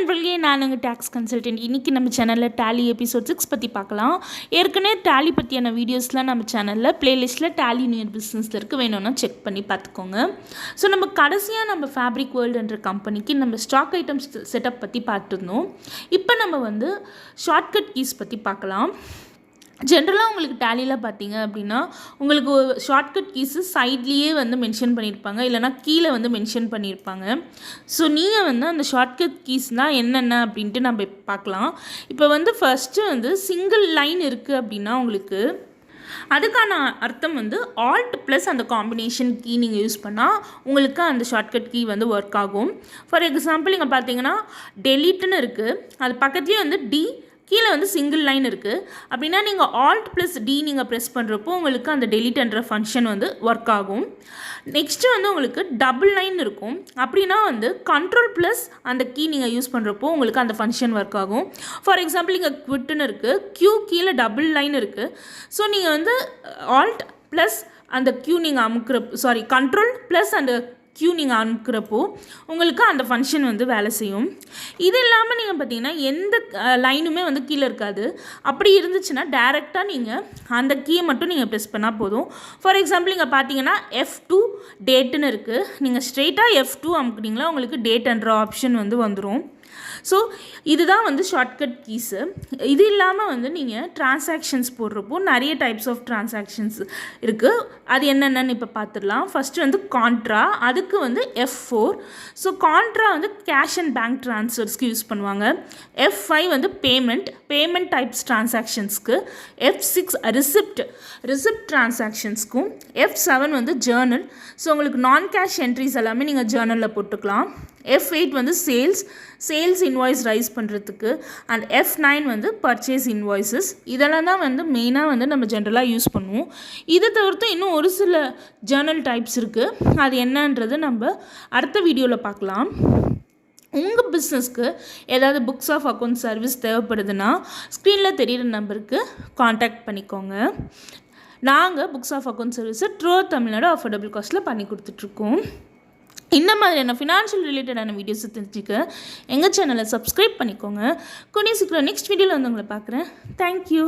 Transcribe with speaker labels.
Speaker 1: நண்பர்களே, நான் உங்கள் டேக்ஸ் கன்சல்டன்ட். இன்றைக்கி நம்ம சேனலில் டேலி எபிசோட் 6 பற்றி பார்க்கலாம். ஏற்கனவே டேலி பற்றியான வீடியோஸ்லாம் நம்ம சேனலில் ப்ளேலிஸ்ட்டில் டேலி நியூர் பிஸ்னஸில் இருக்குது, வேணும்னா செக் பண்ணி பார்த்துக்கோங்க. ஸோ நம்ம கடைசியாக நம்ம ஃபேப்ரிக் வேர்ல்டுன்ற கம்பெனிக்கு நம்ம ஸ்டாக் ஐட்டம்ஸ் செட்டப் பற்றி பார்த்துருந்தோம். இப்போ நம்ம ஷார்ட்கட் கீஸ் பற்றி பார்க்கலாம். ஜென்ரலாக உங்களுக்கு டேலியில் பார்த்தீங்க அப்படின்னா உங்களுக்கு ஷார்ட்கட் கீஸு சைட்லேயே மென்ஷன் பண்ணியிருப்பாங்க, இல்லைனா கீழே மென்ஷன் பண்ணியிருப்பாங்க. ஸோ நீங்கள் அந்த ஷார்ட்கட் கீஸ்னால் என்னென்ன அப்படின்ட்டு நம்ம பார்க்கலாம். இப்போ ஃபஸ்ட்டு சிங்கிள் லைன் இருக்குது அப்படின்னா உங்களுக்கு அதுக்கான அர்த்தம் ஆல்ட் ப்ளஸ் அந்த காம்பினேஷன் கீ நீங்கள் யூஸ் பண்ணால் உங்களுக்கு அந்த ஷார்ட்கட் கீ ஒர்க் ஆகும். ஃபார் எக்ஸாம்பிள் இங்கே பார்த்தீங்கன்னா டெலீட்டுன்னு இருக்குது, அது பக்கத்துலேயே டி, கீழே சிங்கிள் லைன் இருக்குது அப்படின்னா நீங்கள் ஆல்ட் ப்ளஸ் டி நீங்கள் ப்ரெஸ் பண்ணுறப்போ உங்களுக்கு அந்த டெலிட்ன்ற ஃபங்க்ஷன் ஒர்க் ஆகும். நெக்ஸ்ட்டு உங்களுக்கு டபுள் லைன் இருக்கும் அப்படின்னா கண்ட்ரோல் ப்ளஸ் அந்த கீ நீங்கள் யூஸ் பண்ணுறப்போ உங்களுக்கு அந்த ஃபங்க்ஷன் ஒர்க் ஆகும். ஃபார் எக்ஸாம்பிள் இங்கே குவிட்டுன்னு இருக்குது, கியூ கீழே டபுள் லைன் இருக்குது. ஸோ நீங்கள் ஆல்ட் ப்ளஸ் அந்த கியூ நீங்கள் கண்ட்ரோல் ப்ளஸ் அந்த கியூ நீங்கள் அனுப்புகிறப்போ உங்களுக்கு அந்த ஃபங்க்ஷன் வேலை செய்யும். இது இல்லாமல் நீங்கள் பார்த்தீங்கன்னா எந்த லைனுமே கீழே இருக்காது. அப்படி இருந்துச்சுன்னா டேரெக்டாக நீங்கள் அந்த கீயை மட்டும் நீங்கள் ப்ரெஸ் பண்ணால் போதும். ஃபார் எக்ஸாம்பிள் இங்கே பார்த்தீங்கன்னா F2 டேட்டுன்னு இருக்குது, நீங்கள் ஸ்ட்ரெயிட்டாக F2 அமுக்குனீங்களா உங்களுக்கு டேட்ன்ற ஆப்ஷன் வந்துடும். ஸோ இதுதான் ஷார்ட்கட் கீஸு. இது இல்லாமல் நீங்கள் ட்ரான்சாக்ஷன்ஸ் போடுறப்போ நிறைய டைப்ஸ் ஆஃப் ட்ரான்சாக்ஷன்ஸ் இருக்குது. அது என்னென்னு இப்போ பார்த்துடலாம். ஃபஸ்ட்டு கான்ட்ரா, அதுக்கு F4. So contra cash and bank ட்ரான்ஸ்ஃபர்ஸ்க்கு யூஸ் பண்ணுவாங்க. F5 பேமெண்ட் டைப்ஸ் ட்ரான்சாக்ஷன்ஸ்க்கு. F6 ரிசிப்ட் ட்ரான்சாக்ஷன்ஸ்க்கும். F7 journal. ஸோ உங்களுக்கு நான் கேஷ் என்ட்ரிஸ் எல்லாமே நீங்கள் ஜேர்னலில் போட்டுக்கலாம். F8 சேல்ஸ் இன்வாய்ஸ் ரைஸ் பண்ணுறதுக்கு. And F9 purchase invoices. இதெல்லாம் தான் மெயினாக நம்ம ஜென்ரலாக யூஸ் பண்ணுவோம். இதை தவிர்த்து இன்னும் ஒரு சில ஜேர்னல் டைப்ஸ் இருக்குது, அது என்னன்றது நம்ம அடுத்த வீடியோவில் பார்க்கலாம். உங்கள் பிஸ்னஸ்க்கு ஏதாவது புக்ஸ் ஆஃப் அக்கௌண்ட் சர்வீஸ் தேவைப்படுதுன்னா ஸ்க்ரீனில் தெரிகிற நம்பருக்கு காண்டாக்ட் பண்ணிக்கோங்க. நாங்கள் புக்ஸ் ஆஃப் அக்கௌண்ட் சர்வீஸை தமிழ்நாடு அஃபோர்டபுள் காஸ்ட்டில் பண்ணி கொடுத்துட்ருக்கோம். இந்த மாதிரியான ஃபினான்ஷியல் ரிலேட்டடான வீடியோஸை தெரிஞ்சுக்க எங்கள் சேனலை சப்ஸ்கிரைப் பண்ணிக்கோங்க. கூடிய சீக்கிரம் நெக்ஸ்ட் வீடியோவில் உங்களை பார்க்குறேன். தேங்க்யூ.